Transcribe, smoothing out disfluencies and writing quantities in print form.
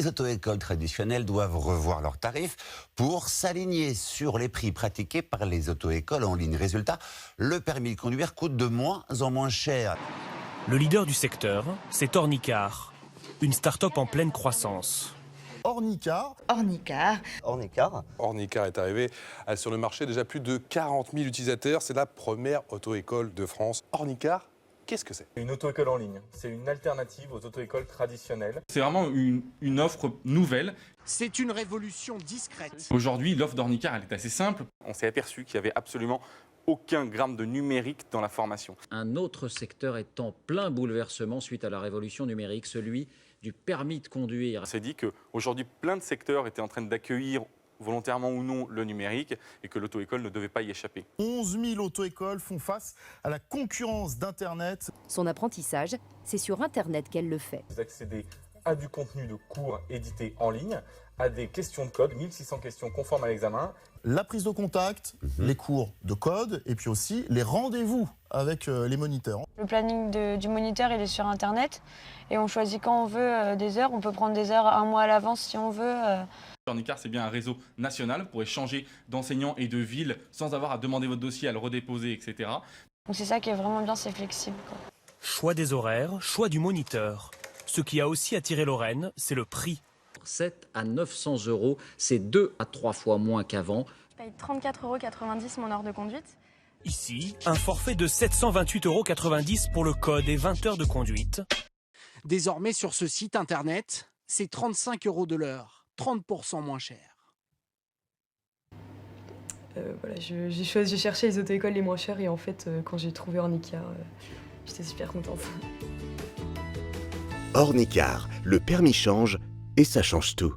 les auto-écoles traditionnelles doivent revoir leurs tarifs pour s'aligner sur les prix pratiqués par les auto-écoles en ligne. Résultat, le permis de conduire coûte de moins en moins cher. Le leader du secteur, c'est Ornicar, une start-up en pleine croissance. Ornicar. Ornicar est arrivé sur le marché, déjà plus de 40 000 utilisateurs. C'est la première auto-école de France. Ornicar, qu'est-ce que c'est? Une auto-école en ligne, c'est une alternative aux auto-écoles traditionnelles. C'est vraiment une offre nouvelle. C'est une révolution discrète. Aujourd'hui, l'offre d'Ornicar, elle est assez simple. On s'est aperçu qu'il n'y avait absolument aucun gramme de numérique dans la formation. Un autre secteur est en plein bouleversement suite à la révolution numérique, celui du permis de conduire. On s'est dit qu'aujourd'hui, plein de secteurs étaient en train d'accueillir volontairement ou non le numérique et que l'auto-école ne devait pas y échapper. 11 000 auto-écoles font face à la concurrence d'Internet. Son apprentissage, c'est sur Internet qu'elle le fait. Vous accédez à du contenu de cours édité en ligne, à des questions de code, 1600 questions conformes à l'examen. La prise de contact, les cours de code et puis aussi les rendez-vous avec les moniteurs. Le planning du moniteur, il est sur Internet et on choisit quand on veut des heures. On peut prendre des heures un mois à l'avance si on veut. Ornicar, c'est bien un réseau national. Vous pourrez changer d'enseignant et de ville sans avoir à demander votre dossier, à le redéposer, etc. Donc c'est ça qui est vraiment bien, c'est flexible, quoi. Choix des horaires, choix du moniteur. Ce qui a aussi attiré Lorraine, c'est le prix. 7 à 900 €, c'est 2 à 3 fois moins qu'avant. Je paye 34,90 € mon heure de conduite. Ici, un forfait de 728,90 € pour le code et 20 heures de conduite. Désormais, sur ce site internet, c'est 35 € de l'heure, 30% moins cher. Voilà, j'ai cherché les auto-écoles les moins chères et en fait, quand j'ai trouvé Ornicar, j'étais super contente. Ornicar, le permis change et ça change tout.